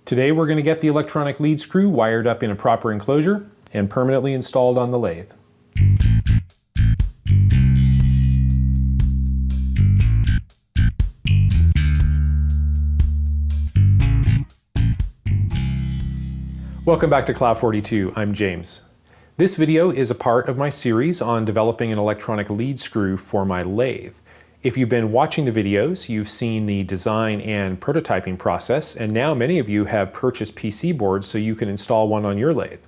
Today we're going to get the electronic lead screw wired up in a proper enclosure and permanently installed on the lathe. Welcome back to Cloud 42, I'm James. This video is a part of my series on developing an electronic lead screw for my lathe. If you've been watching the videos, you've seen the design and prototyping process, and now many of you have purchased PC boards so you can install one on your lathe.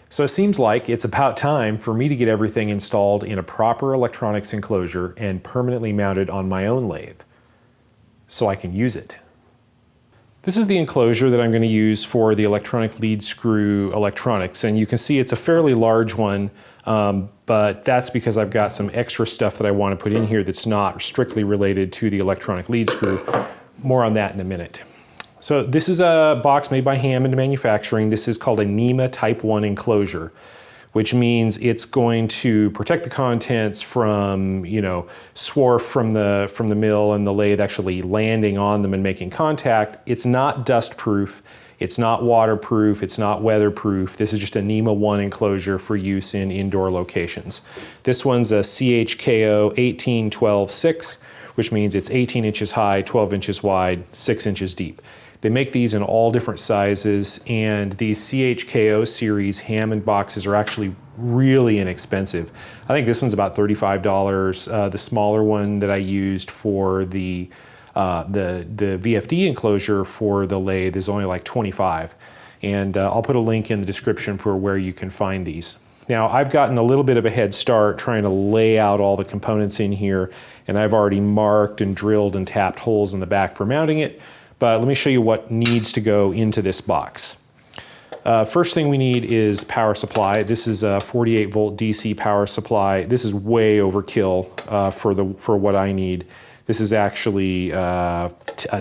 So it seems like it's about time for me to get everything installed in a proper electronics enclosure and permanently mounted on my own lathe, so I can use it. This is the enclosure that I'm going to use for the electronic lead screw electronics, and you can see it's a fairly large one, but that's because I've got some extra stuff that I want to put in here that's not strictly related to the electronic lead screw. More on that in a minute. So this is a box made by Hammond Manufacturing. This is called a NEMA Type 1 enclosure, which means it's going to protect the contents from, swarf from the mill and the lathe actually landing on them and making contact. It's not dust proof, it's not waterproof, it's not weatherproof. This is just a NEMA1 enclosure for use in indoor locations. This one's a CHKO 18-12-6, which means it's 18 inches high, 12 inches wide, 6 inches deep. They make these in all different sizes, and these CHKO series Hammond boxes are actually really inexpensive. I think this one's about $35. The smaller one that I used for the VFD enclosure for the lathe is only like $25. And I'll put a link in the description for where you can find these. Now, I've gotten a little bit of a head start trying to lay out all the components in here, and I've already marked and drilled and tapped holes in the back for mounting it. But let me show you what needs to go into this box. First thing we need is power supply. This is a 48 volt DC power supply. This is way overkill for what I need. This is actually a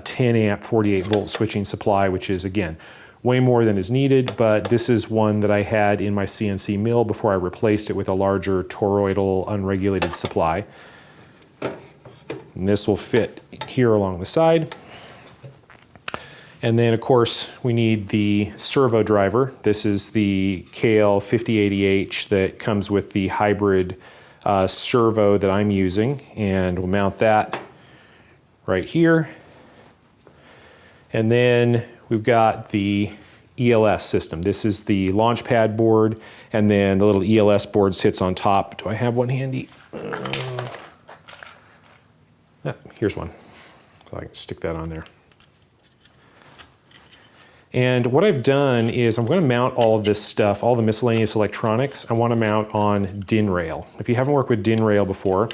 10 amp 48 volt switching supply, which is, again, way more than is needed, but this is one that I had in my CNC mill before I replaced it with a larger toroidal unregulated supply. And this will fit here along the side. And then, of course, we need the servo driver. This is the KL5080H that comes with the hybrid servo that I'm using, and we'll mount that right here. And then we've got the ELS system. This is the launch pad board, and then the little ELS board sits on top. Do I have one handy? Here's one. So I can stick that on there. And what I've done is I'm going to mount all of this stuff, all the miscellaneous electronics, I want to mount on DIN rail. If you haven't worked with DIN rail before,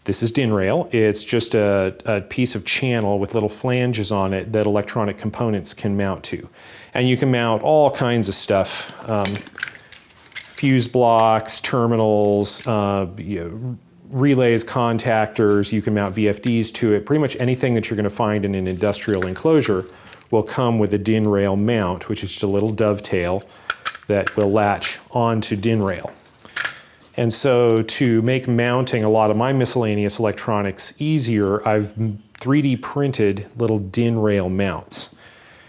this is DIN rail. It's just a piece of channel with little flanges on it that electronic components can mount to. And you can mount all kinds of stuff, fuse blocks, terminals, relays, contactors. You can mount VFDs to it. Pretty much anything that you're going to find in an industrial enclosure will come with a DIN rail mount, which is just a little dovetail that will latch onto DIN rail. And so to make mounting a lot of my miscellaneous electronics easier, I've 3D printed little DIN rail mounts.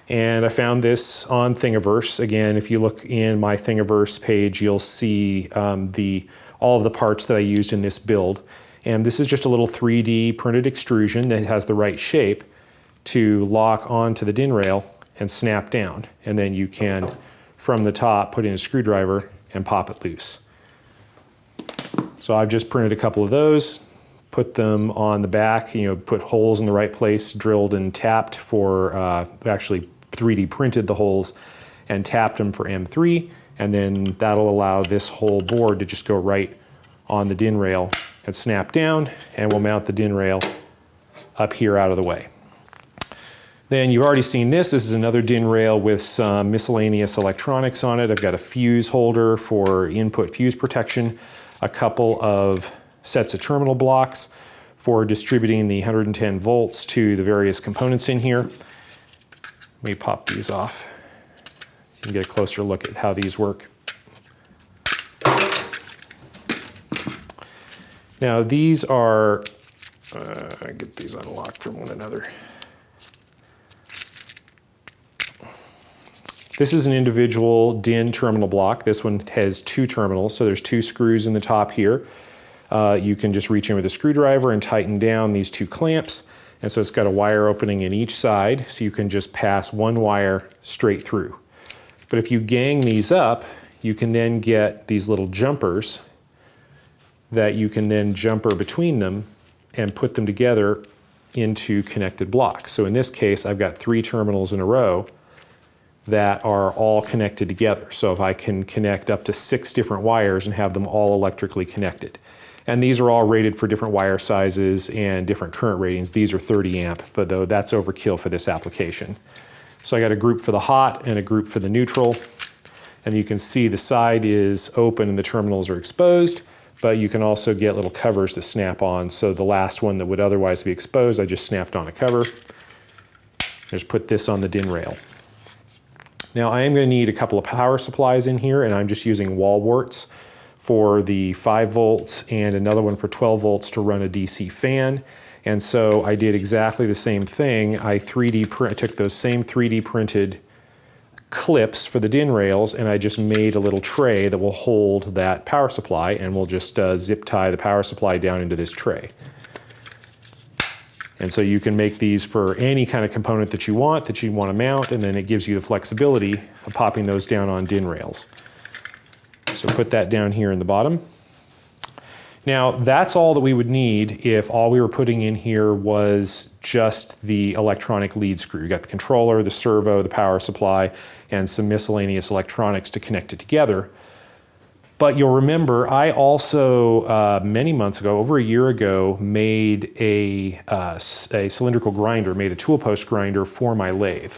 And I found this on Thingiverse. Again, if you look in my Thingiverse page, you'll see all of the parts that I used in this build. And this is just a little 3D printed extrusion that has the right shape to lock onto the DIN rail and snap down. And then you can, from the top, put in a screwdriver and pop it loose. So I've just printed a couple of those, put them on the back, put holes in the right place, drilled and tapped for, actually 3D printed the holes and tapped them for M3. And then that'll allow this whole board to just go right on the DIN rail and snap down, and we'll mount the DIN rail up here out of the way. Then you've already seen this. This is another DIN rail with some miscellaneous electronics on it. I've got a fuse holder for input fuse protection, a couple of sets of terminal blocks for distributing the 110 volts to the various components in here. Let me pop these off so you can get a closer look at how these work. Now these are, get these unlocked from one another. This is an individual DIN terminal block. This one has 2 terminals, so there's 2 screws in the top here. You can just reach in with a screwdriver and tighten down these 2 clamps. And so it's got a wire opening in each side, so you can just pass one wire straight through. But if you gang these up, you can then get these little jumpers that you can then jumper between them and put them together into connected blocks. So in this case, I've got 3 terminals in a row that are all connected together. So if I can connect up to 6 different wires and have them all electrically connected. And these are all rated for different wire sizes and different current ratings. These are 30 amp, but though that's overkill for this application. So I got a group for the hot and a group for the neutral. And you can see the side is open and the terminals are exposed, but you can also get little covers that snap on. So the last one that would otherwise be exposed, I just snapped on a cover. Just put this on the DIN rail. Now I am going to need a couple of power supplies in here, and I'm just using wall warts for the 5 volts and another one for 12 volts to run a DC fan. And so I did exactly the same thing. I took those same 3D printed clips for the DIN rails, and I just made a little tray that will hold that power supply, and we'll just zip tie the power supply down into this tray. And so you can make these for any kind of component that you want to mount, and then it gives you the flexibility of popping those down on DIN rails. So put that down here in the bottom. Now that's all that we would need if all we were putting in here was just the electronic lead screw. You got the controller, the servo, the power supply, and some miscellaneous electronics to connect it together. But you'll remember, I also, many months ago, over a year ago, made a cylindrical grinder, made a tool post grinder for my lathe.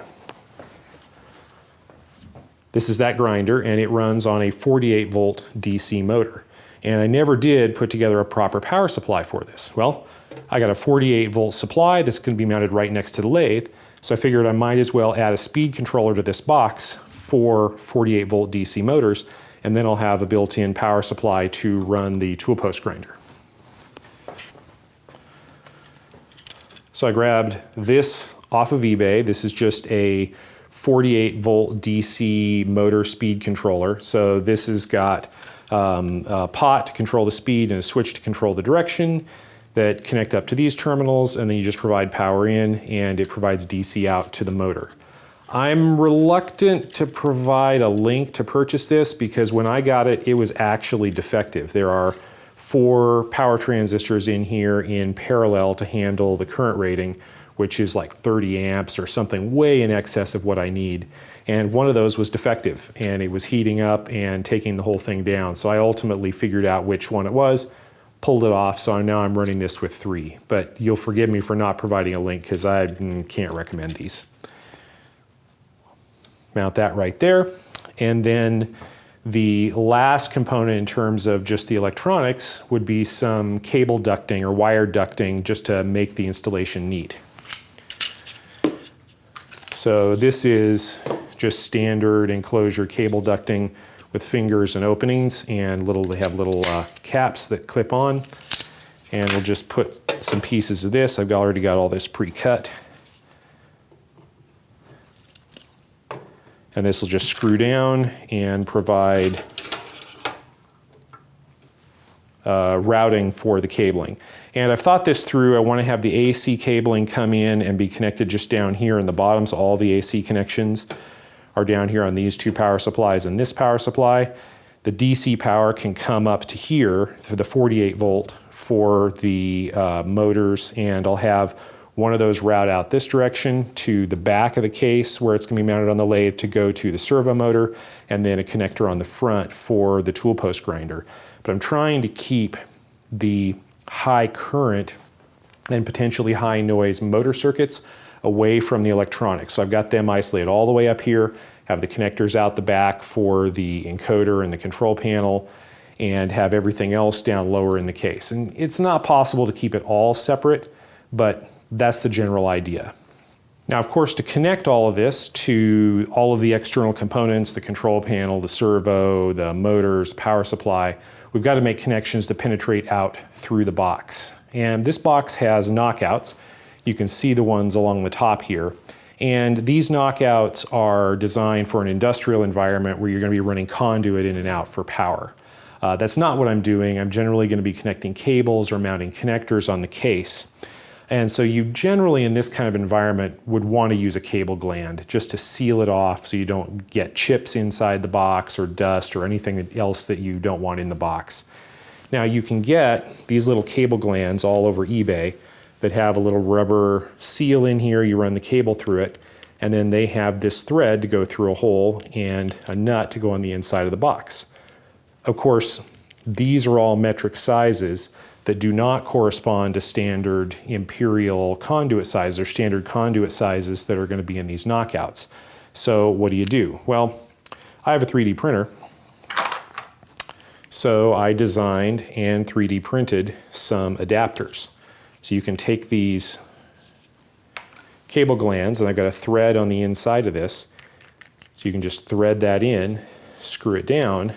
This is that grinder, and it runs on a 48 volt DC motor. And I never did put together a proper power supply for this. Well, I got a 48 volt supply that's going to be mounted right next to the lathe, so I figured I might as well add a speed controller to this box for 48 volt DC motors, and then I'll have a built-in power supply to run the tool post grinder. So I grabbed this off of eBay. This is just a 48 volt DC motor speed controller. So this has got a pot to control the speed and a switch to control the direction that connect up to these terminals, and then you just provide power in and it provides DC out to the motor. I'm reluctant to provide a link to purchase this because when I got it, it was actually defective. There are 4 power transistors in here in parallel to handle the current rating, which is like 30 amps or something way in excess of what I need. And one of those was defective, and it was heating up and taking the whole thing down. So I ultimately figured out which one it was, pulled it off, so now I'm running this with 3. But you'll forgive me for not providing a link because I can't recommend these. Mount that right there. And then the last component in terms of just the electronics would be some cable ducting or wire ducting just to make the installation neat. So this is just standard enclosure cable ducting with fingers and openings, and they have little caps that clip on. And we'll just put some pieces of this. I've already got all this pre-cut. And this will just screw down and provide routing for the cabling. And I've thought this through. I want to have the AC cabling come in and be connected just down here in the bottom, so all the AC connections are down here on these 2 power supplies and this power supply. The DC power can come up to here for the 48 volt for the motors, and I'll have one of those route out this direction to the back of the case where it's going to be mounted on the lathe to go to the servo motor, and then a connector on the front for the tool post grinder. But I'm trying to keep the high current and potentially high noise motor circuits away from the electronics. So I've got them isolated all the way up here, have the connectors out the back for the encoder and the control panel, and have everything else down lower in the case. And it's not possible to keep it all separate, but that's the general idea. Now, of course, to connect all of this to all of the external components, the control panel, the servo, the motors, power supply, we've got to make connections to penetrate out through the box. And this box has knockouts. You can see the ones along the top here. And these knockouts are designed for an industrial environment where you're going to be running conduit in and out for power. That's not what I'm doing. I'm generally going to be connecting cables or mounting connectors on the case. And so you generally, in this kind of environment, would want to use a cable gland just to seal it off so you don't get chips inside the box or dust or anything else that you don't want in the box. Now you can get these little cable glands all over eBay that have a little rubber seal in here. You run the cable through it, and then they have this thread to go through a hole and a nut to go on the inside of the box. Of course, these are all metric sizes that do not correspond to standard imperial conduit sizes or standard conduit sizes that are going to be in these knockouts. So what do? Well, I have a 3D printer. So I designed and 3D printed some adapters. So you can take these cable glands, and I've got a thread on the inside of this. So you can just thread that in, screw it down,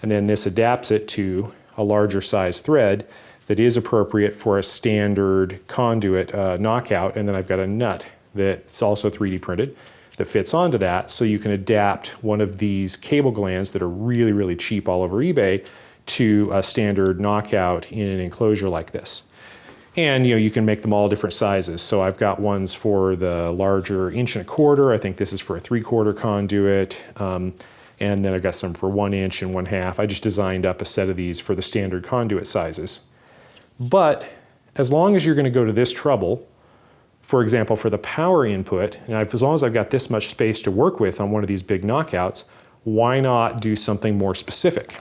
and then this adapts it to a larger size thread that is appropriate for a standard conduit knockout. And then I've got a nut that's also 3D printed that fits onto that, so you can adapt one of these cable glands that are really, really cheap all over eBay to a standard knockout in an enclosure like this. And you can make them all different sizes. So I've got ones for the larger 1.25 inch. I think this is for a 3/4 conduit. And then I've got some for 1 inch and 1/2. I just designed up a set of these for the standard conduit sizes. But as long as you're going to go to this trouble, for example, for the power input, and as long as I've got this much space to work with on one of these big knockouts, why not do something more specific?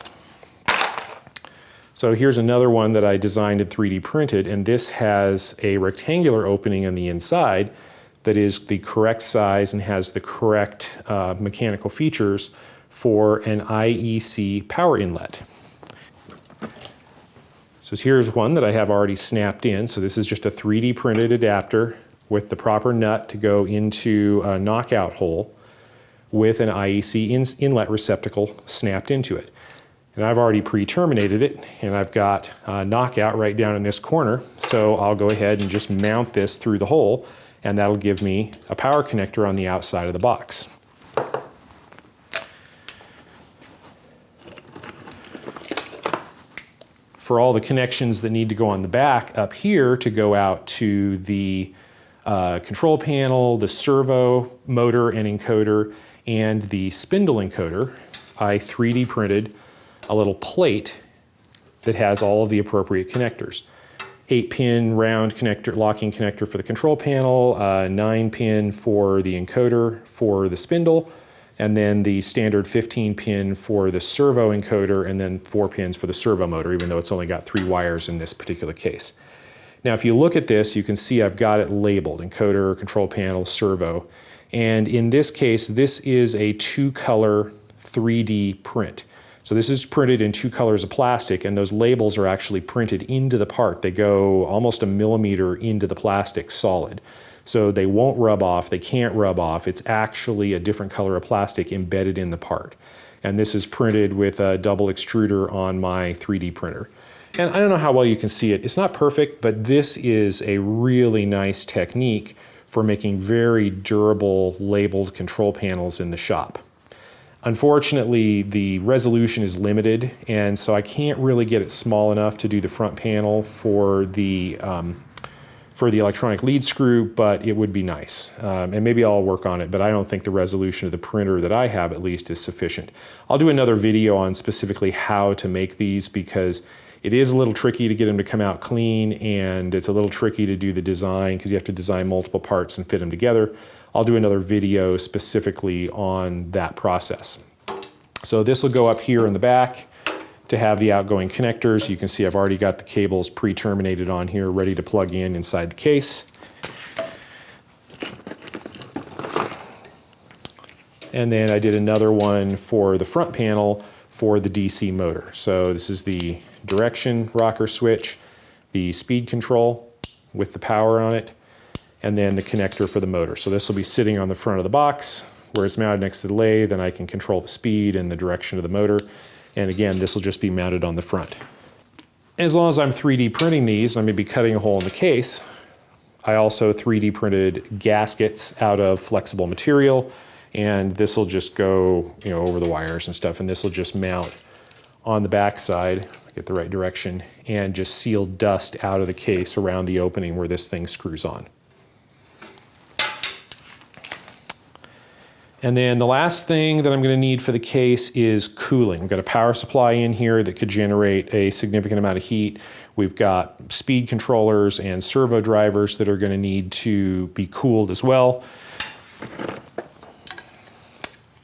So here's another one that I designed and 3D printed, and this has a rectangular opening on the inside that is the correct size and has the correct mechanical features for an IEC power inlet. So here's one that I have already snapped in. So this is just a 3D printed adapter with the proper nut to go into a knockout hole with an IEC inlet receptacle snapped into it. And I've already pre-terminated it, and I've got a knockout right down in this corner. So I'll go ahead and just mount this through the hole, and that'll give me a power connector on the outside of the box. For all the connections that need to go on the back up here to go out to the control panel, the servo motor and encoder, and the spindle encoder, I 3D printed a little plate that has all of the appropriate connectors. 8-pin round connector, locking connector for the control panel, 9-pin for the encoder for the spindle, and then the standard 15-pin for the servo encoder, and then 4 pins for the servo motor, even though it's only got 3 wires in this particular case. Now, if you look at this, you can see I've got it labeled, encoder, control panel, servo. And in this case, this is a 2-color 3D print. So this is printed in 2 colors of plastic, and those labels are actually printed into the part. They go almost 1 millimeter into the plastic solid. So they won't rub off, they can't rub off. It's actually a different color of plastic embedded in the part. And this is printed with a double extruder on my 3D printer. And I don't know how well you can see it. It's not perfect, but this is a really nice technique for making very durable labeled control panels in the shop. Unfortunately, the resolution is limited, and so I can't really get it small enough to do the front panel for the electronic lead screw, but it would be nice. And maybe I'll work on it, but I don't think the resolution of the printer that I have at least is sufficient. I'll do another video on specifically how to make these, because it is a little tricky to get them to come out clean, and it's a little tricky to do the design because you have to design multiple parts and fit them together. I'll do another video specifically on that process. So this will go up here in the back to have the outgoing connectors. You can see I've already got the cables pre-terminated on here, ready to plug in inside the case. And then I did another one for the front panel for the DC motor. So this is the direction rocker switch, the speed control with the power on it, and then the connector for the motor. So this will be sitting on the front of the box where it's mounted next to the lathe, and I can control the speed and the direction of the motor. And again, this will just be mounted on the front. As long as I'm 3D printing these, I'm going to be cutting a hole in the case. I also 3D printed gaskets out of flexible material, and this will just go, over the wires and stuff, and this will just mount on the back side, get the right direction, and just seal dust out of the case around the opening where this thing screws on. And then the last thing that I'm going to need for the case is cooling. We've got a power supply in here that could generate a significant amount of heat. We've got speed controllers and servo drivers that are going to need to be cooled as well.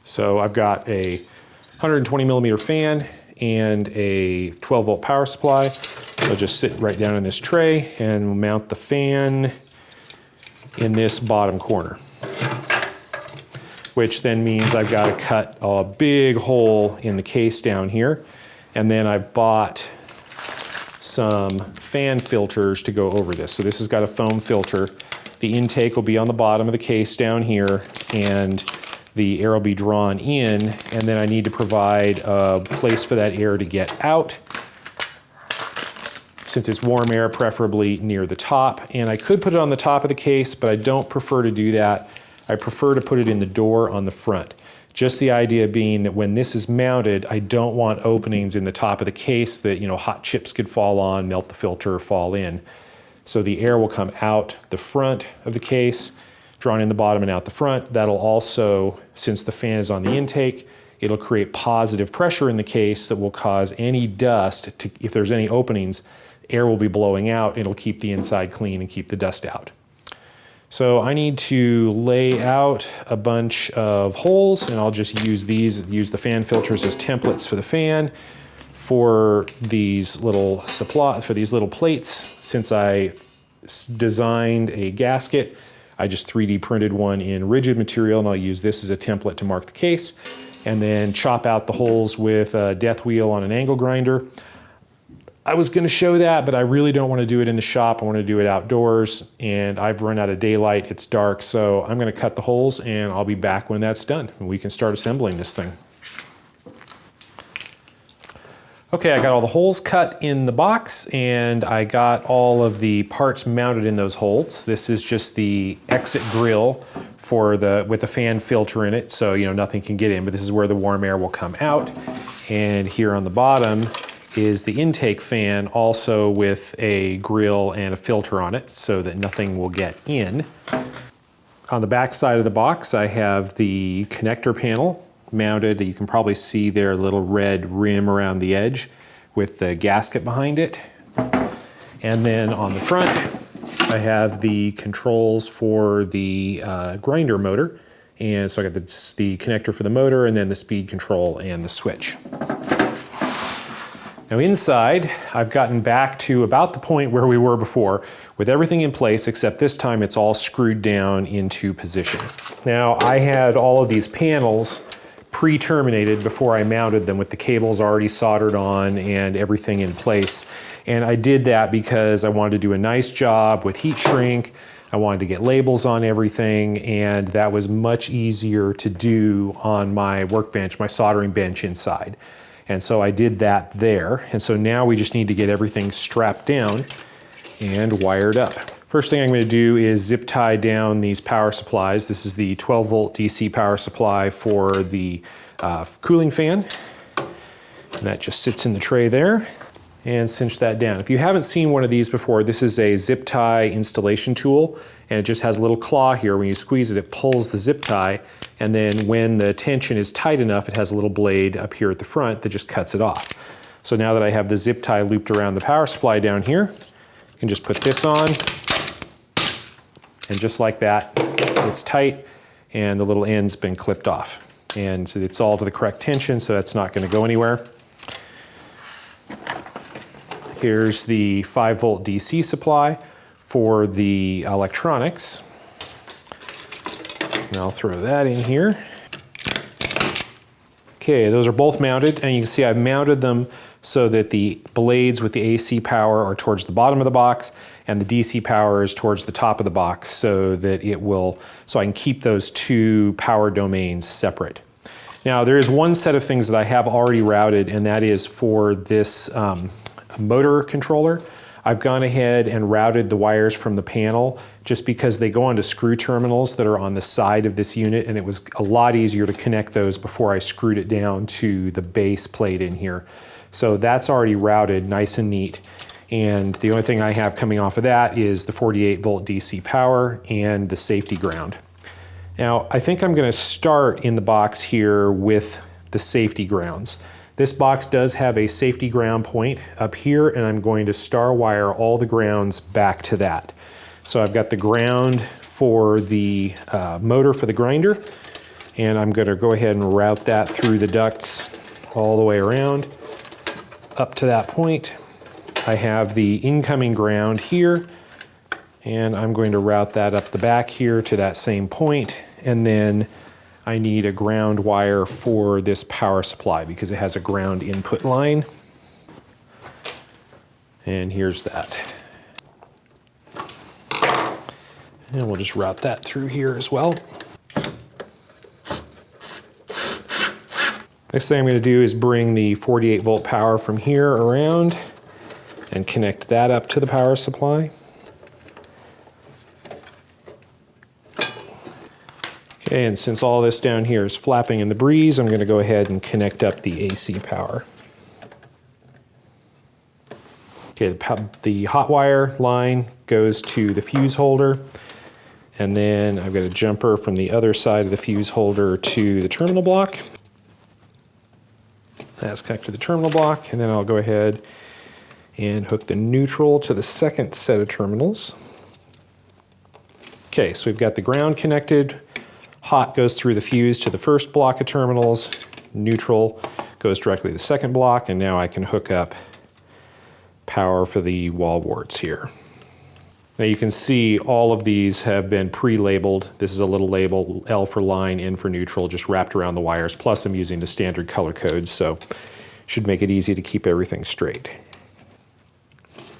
So I've got a 120 millimeter fan and a 12 volt power supply. I'll just sit right down in this tray and we'll mount the fan in this bottom corner, which then means I've got to cut a big hole in the case down here. And then I've bought some fan filters to go over this. So this has got a foam filter. The intake will be on the bottom of the case down here, and the air will be drawn in, and then I need to provide a place for that air to get out. Since it's warm air, preferably near the top. And I could put it on the top of the case, but I don't prefer to do that. I prefer to put it in the door on the front. Just the idea being that when this is mounted, I don't want openings in the top of the case that, hot chips could fall on, melt the filter, fall in. So the air will come out the front of the case, drawn in the bottom and out the front. That'll also, since the fan is on the intake, it'll create positive pressure in the case that will cause any dust to, if there's any openings, air will be blowing out. It'll keep the inside clean and keep the dust out. So I need to lay out a bunch of holes, and I'll just use the fan filters as templates for the fan. For these little plates, since I designed a gasket, I just 3D printed one in rigid material, and I'll use this as a template to mark the case, and then chop out the holes with a death wheel on an angle grinder. I was going to show that, but I really don't want to do it in the shop. I want to do it outdoors, and I've run out of daylight. It's dark, so I'm going to cut the holes, and I'll be back when that's done, and we can start assembling this thing. Okay, I got all the holes cut in the box, and I got all of the parts mounted in those holes. This is just the exit grill with the fan filter in it, so nothing can get in, but this is where the warm air will come out. And here on the bottom is the intake fan, also with a grill and a filter on it so that nothing will get in. On the back side of the box, I have the connector panel mounted. You can probably see their little red rim around the edge with the gasket behind it. And then on the front, I have the controls for the grinder motor. And so I got the connector for the motor, and then the speed control and the switch. Now inside, I've gotten back to about the point where we were before, with everything in place, except this time it's all screwed down into position. Now I had all of these panels pre-terminated before I mounted them, with the cables already soldered on and everything in place. And I did that because I wanted to do a nice job with heat shrink. I wanted to get labels on everything, and that was much easier to do on my workbench, my soldering bench inside. And so I did that there. And so now we just need to get everything strapped down and wired up. First thing I'm going to do is zip tie down these power supplies. This is the 12 volt DC power supply for the cooling fan. And that just sits in the tray there. And cinch that down. If you haven't seen one of these before, this is a zip tie installation tool, and it just has a little claw here. When you squeeze it, it pulls the zip tie, and then when the tension is tight enough, it has a little blade up here at the front that just cuts it off. So now that I have the zip tie looped around the power supply down here, I can just put this on, and just like that, it's tight, and the little end's been clipped off. And it's all to the correct tension, so that's not going to go anywhere. Here's the 5 volt DC supply for the electronics. And I'll throw that in here. Okay, those are both mounted, and you can see I've mounted them so that the blades with the AC power are towards the bottom of the box, and the DC power is towards the top of the box, so that so I can keep those two power domains separate. Now, there is one set of things that I have already routed, and that is for this motor controller. I've gone ahead and routed the wires from the panel just because they go onto screw terminals that are on the side of this unit, and it was a lot easier to connect those before I screwed it down to the base plate in here. So that's already routed nice and neat. And the only thing I have coming off of that is the 48 volt DC power and the safety ground. Now, I think I'm going to start in the box here with the safety grounds. This box does have a safety ground point up here, and I'm going to star wire all the grounds back to that. So I've got the ground for the motor for the grinder, and I'm going to go ahead and route that through the ducts all the way around up to that point. I have the incoming ground here, and I'm going to route that up the back here to that same point, and then I need a ground wire for this power supply because it has a ground input line. And here's that. And we'll just route that through here as well. Next thing I'm going to do is bring the 48 volt power from here around and connect that up to the power supply. Okay, and since all this down here is flapping in the breeze, I'm going to go ahead and connect up the AC power. Okay, the hot wire line goes to the fuse holder, and then I've got a jumper from the other side of the fuse holder to the terminal block. That's connected to the terminal block, and then I'll go ahead and hook the neutral to the second set of terminals. Okay, so we've got the ground connected. Hot goes through the fuse to the first block of terminals. Neutral goes directly to the second block, and now I can hook up power for the wall warts here. Now you can see all of these have been pre-labeled. This is a little label, L for line, N for neutral, just wrapped around the wires, plus I'm using the standard color codes, so should make it easy to keep everything straight.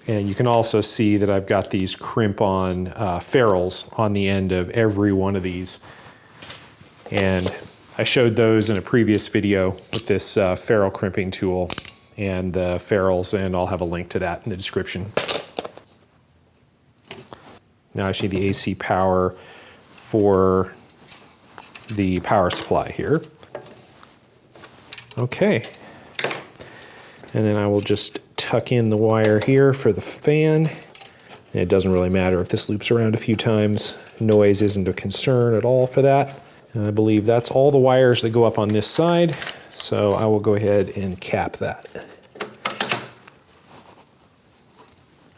And you can also see that I've got these crimp-on ferrules on the end of every one of these. And I showed those in a previous video with this ferrule crimping tool and the ferrules, and I'll have a link to that in the description. Now I see the AC power for the power supply here. Okay. And then I will just tuck in the wire here for the fan. And it doesn't really matter if this loops around a few times. Noise isn't a concern at all for that. And I believe that's all the wires that go up on this side. So I will go ahead and cap that.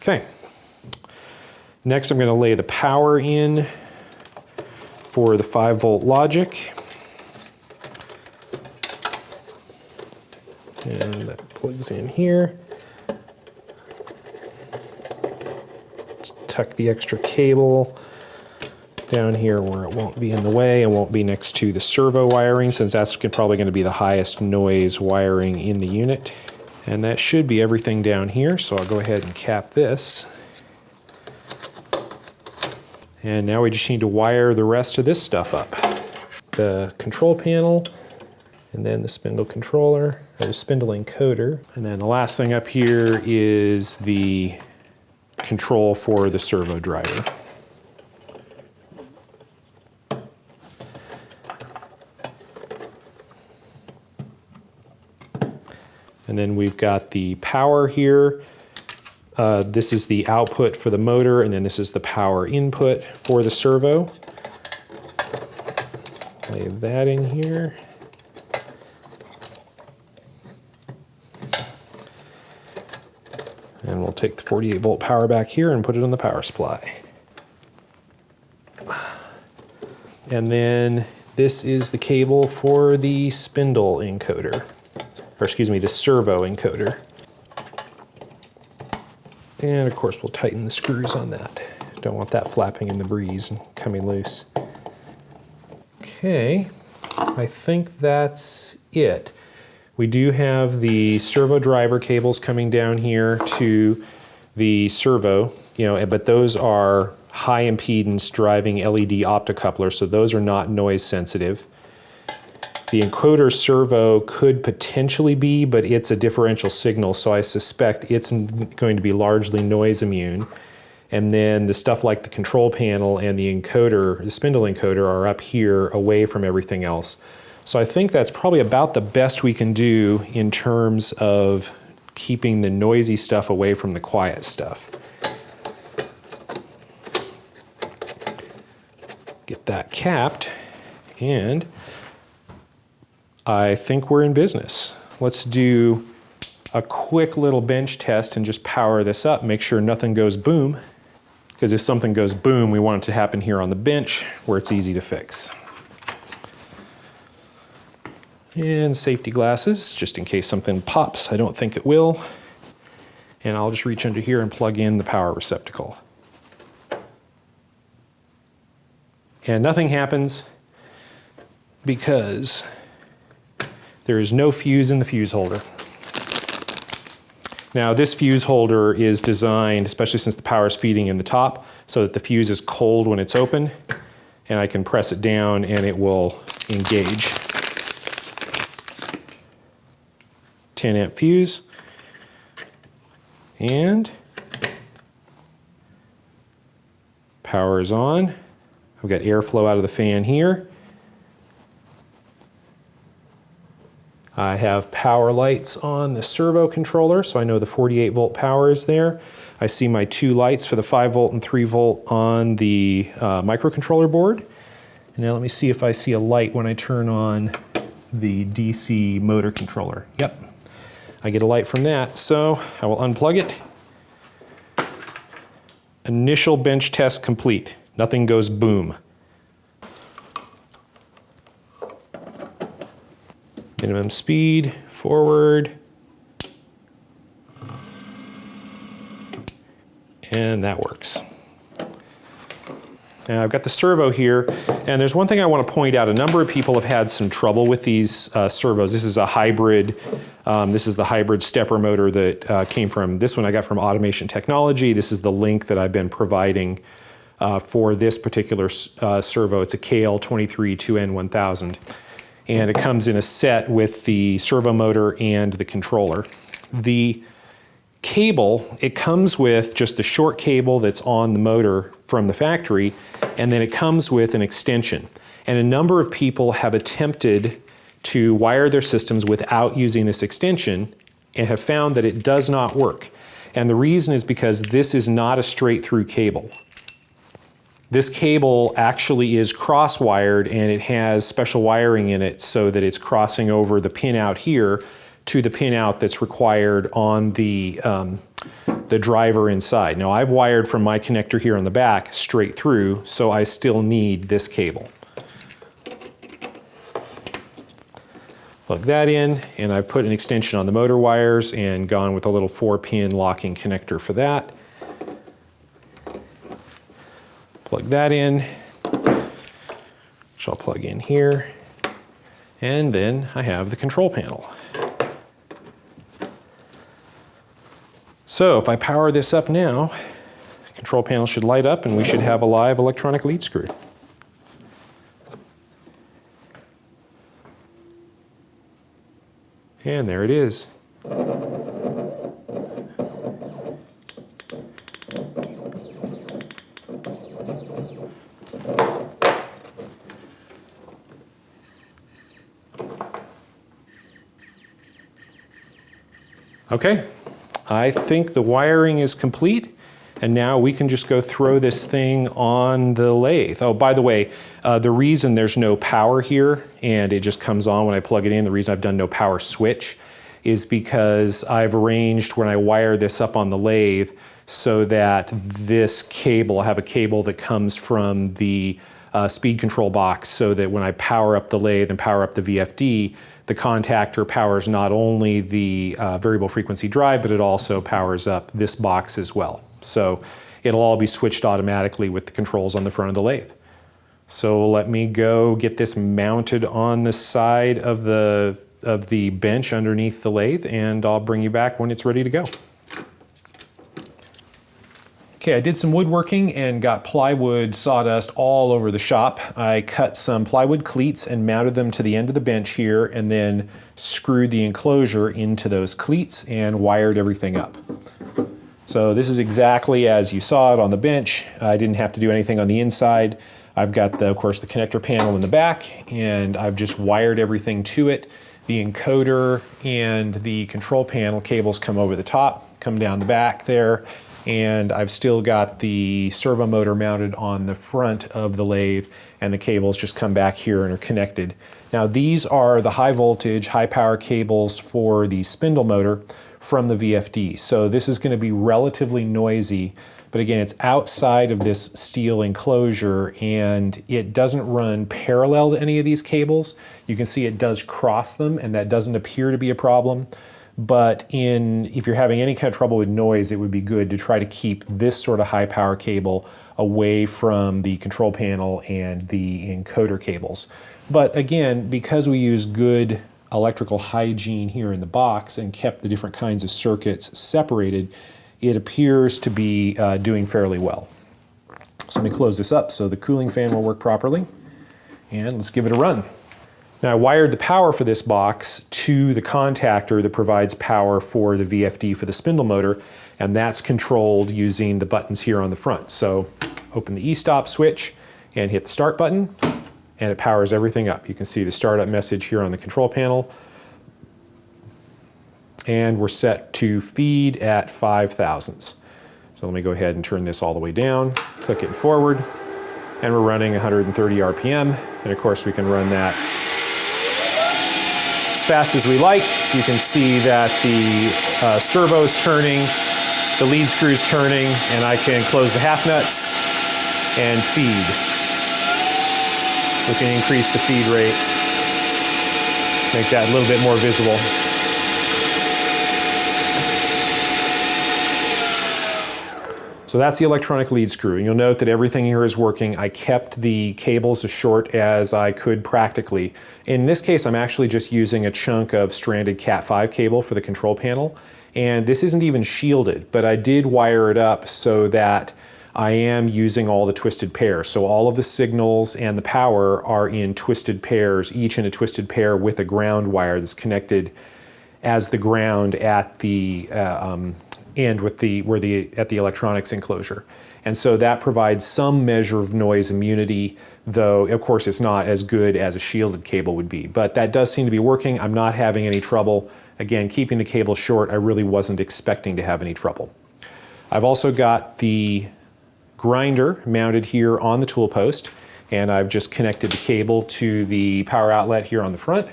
Okay. Next, I'm going to lay the power in for the 5 volt logic. And that plugs in here. Just tuck the extra cable down here where it won't be in the way and won't be next to the servo wiring, since that's probably going to be the highest noise wiring in the unit. And that should be everything down here, so I'll go ahead and cap this. And now we just need to wire the rest of this stuff up. The control panel, and then the spindle controller, or the spindle encoder. And then the last thing up here is the control for the servo driver. And then we've got the power here. This is the output for the motor, and then this is the power input for the servo. Lay that in here. And we'll take the 48 volt power back here and put it on the power supply. And then this is the cable for the spindle encoder, or excuse me, the servo encoder. And of course we'll tighten the screws on that. Don't want that flapping in the breeze and coming loose. Okay, I think that's it. We do have the servo driver cables coming down here to the servo, but those are high impedance driving LED optocouplers, so those are not noise sensitive. The encoder servo could potentially be, but it's a differential signal, so I suspect it's going to be largely noise immune. And then the stuff like the control panel and the encoder, the spindle encoder, are up here away from everything else. So I think that's probably about the best we can do in terms of keeping the noisy stuff away from the quiet stuff. Get that capped, and I think we're in business. Let's do a quick little bench test and just power this up, make sure nothing goes boom. Because if something goes boom, we want it to happen here on the bench where it's easy to fix. And safety glasses, just in case something pops. I don't think it will. And I'll just reach under here and plug in the power receptacle. And nothing happens because there is no fuse in the fuse holder. Now this fuse holder is designed, especially since the power is feeding in the top, so that the fuse is cold when it's open, and I can press it down and it will engage. 10 amp fuse, and power is on. I've got airflow out of the fan here. I have power lights on the servo controller, so I know the 48 volt power is there. I see my 2 lights for the 5 volt and 3 volt on the microcontroller board. And now let me see if I see a light when I turn on the DC motor controller. Yep, I get a light from that, so I will unplug it. Initial bench test complete. Nothing goes boom. Minimum speed, forward, and that works. Now I've got the servo here, and there's one thing I want to point out. A number of people have had some trouble with these servos. This is a hybrid, this is the hybrid stepper motor that came from, this one I got from Automation Technology. This is the link that I've been providing for this particular servo. It's a KL23-2N1000. And it comes in a set with the servo motor and the controller. The cable, it comes with just the short cable that's on the motor from the factory, and then it comes with an extension. And a number of people have attempted to wire their systems without using this extension and have found that it does not work. And the reason is because this is not a straight through cable. This cable actually is cross-wired, and it has special wiring in it so that it's crossing over the pin out here to the pin out that's required on the driver inside. Now I've wired from my connector here on the back straight through, so I still need this cable. Plug that in, and I've put an extension on the motor wires and gone with a little 4-pin locking connector for that. Plug that in, which I'll plug in here, and then I have the control panel. So if I power this up now, the control panel should light up and we should have a live electronic lead screw. And there it is. Okay, I think the wiring is complete, and now we can just go throw this thing on the lathe. Oh, by the way, the reason there's no power here and it just comes on when I plug it in, the reason I've done no power switch is because I've arranged when I wire this up on the lathe so that this cable, I have a cable that comes from the speed control box so that when I power up the lathe and power up the VFD, the contactor powers not only the variable frequency drive, but it also powers up this box as well. So it'll all be switched automatically with the controls on the front of the lathe. So let me go get this mounted on the side of the bench underneath the lathe, and I'll bring you back when it's ready to go. Okay, I did some woodworking and got plywood sawdust all over the shop. I cut some plywood cleats and mounted them to the end of the bench here, and then screwed the enclosure into those cleats and wired everything up. So this is exactly as you saw it on the bench. I didn't have to do anything on the inside. I've got, of course, the connector panel in the back, and I've just wired everything to it. The encoder and the control panel cables come over the top, come down the back there, and I've still got the servo motor mounted on the front of the lathe, and the cables just come back here and are connected. Now these are the high voltage, high power cables for the spindle motor from the VFD. So this is going to be relatively noisy, but again, it's outside of this steel enclosure and it doesn't run parallel to any of these cables. You can see it does cross them, and that doesn't appear to be a problem. But if you're having any kind of trouble with noise, it would be good to try to keep this sort of high power cable away from the control panel and the encoder cables. But again, because we use good electrical hygiene here in the box and kept the different kinds of circuits separated, it appears to be doing fairly well. So let me close this up so the cooling fan will work properly, and let's give it a run. Now I wired the power for this box to the contactor that provides power for the VFD for the spindle motor, and that's controlled using the buttons here on the front. So open the e-stop switch and hit the start button, and it powers everything up. You can see the startup message here on the control panel. And we're set to feed at 5 thousandths. So let me go ahead and turn this all the way down, click it forward, and we're running 130 RPM. And of course we can run that as fast as we like. You can see that the servo's turning, the lead screw's turning, and I can close the half nuts and feed. We can increase the feed rate, make that a little bit more visible. So that's the electronic lead screw. And you'll note that everything here is working. I kept the cables as short as I could practically. In this case, I'm actually just using a chunk of stranded Cat5 cable for the control panel. And this isn't even shielded, but I did wire it up so that I am using all the twisted pairs. So all of the signals and the power are in twisted pairs, each in a twisted pair with a ground wire that's connected as the ground at the end at the electronics enclosure. And so that provides some measure of noise immunity, though of course it's not as good as a shielded cable would be. But that does seem to be working. I'm not having any trouble. Again, keeping the cable short, I really wasn't expecting to have any trouble. I've also got the grinder mounted here on the tool post, and I've just connected the cable to the power outlet here on the front.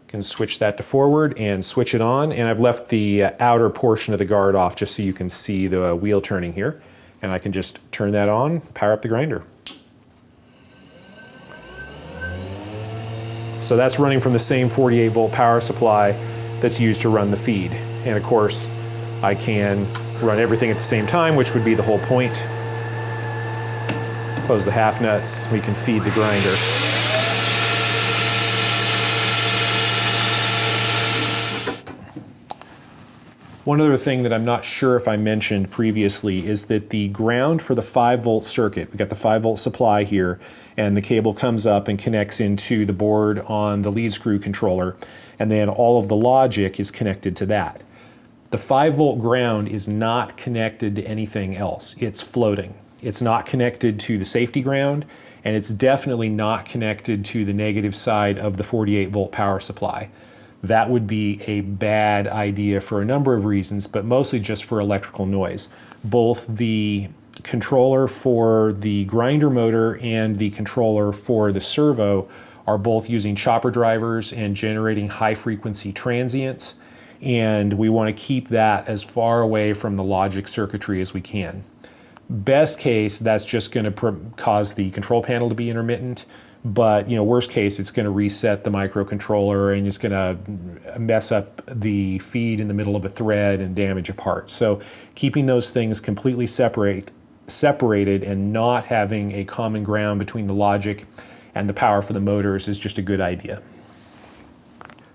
Can switch that to forward and switch it on, and I've left the outer portion of the guard off just so you can see the wheel turning here, and I can just turn that on, power up the grinder. So that's running from the same 48 volt power supply that's used to run the feed, and of course I can run everything at the same time, which would be the whole point. Close the half nuts, we can feed the grinder. One other thing that I'm not sure if I mentioned previously is that the ground for the 5 volt circuit, we've got the 5 volt supply here, and the cable comes up and connects into the board on the lead screw controller, and then all of the logic is connected to that. The 5 volt ground is not connected to anything else. It's floating. It's not connected to the safety ground, and it's definitely not connected to the negative side of the 48 volt power supply. That would be a bad idea for a number of reasons, but mostly just for electrical noise. Both the controller for the grinder motor and the controller for the servo are both using chopper drivers and generating high frequency transients, and we want to keep that as far away from the logic circuitry as we can. Best case, that's just going to cause the control panel to be intermittent. But worst case, it's going to reset the microcontroller and it's going to mess up the feed in the middle of a thread and damage a part. So keeping those things completely separated and not having a common ground between the logic and the power for the motors is just a good idea.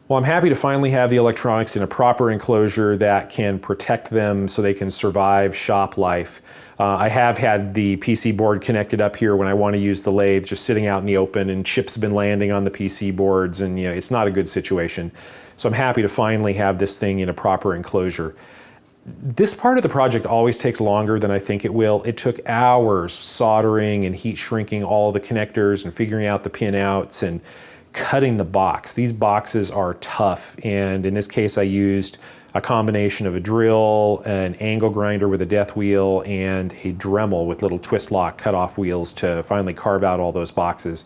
Well, I'm happy to finally have the electronics in a proper enclosure that can protect them so they can survive shop life. I have had the PC board connected up here when I want to use the lathe, just sitting out in the open, and chips have been landing on the PC boards, and it's not a good situation. So I'm happy to finally have this thing in a proper enclosure. This part of the project always takes longer than I think it will. It took hours soldering and heat shrinking all the connectors and figuring out the pinouts and cutting the box. These boxes are tough, and in this case I used a combination of a drill, an angle grinder with a death wheel, and a Dremel with little twist lock cutoff wheels to finally carve out all those boxes.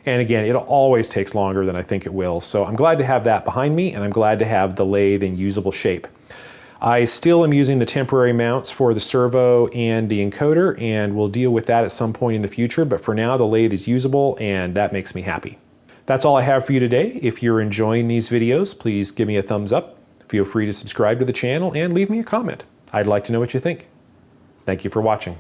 And again, it always takes longer than I think it will. So I'm glad to have that behind me, and I'm glad to have the lathe in usable shape. I still am using the temporary mounts for the servo and the encoder, and we'll deal with that at some point in the future, but for now the lathe is usable and that makes me happy. That's all I have for you today. If you're enjoying these videos, please give me a thumbs up. Feel free to subscribe to the channel and leave me a comment. I'd like to know what you think. Thank you for watching.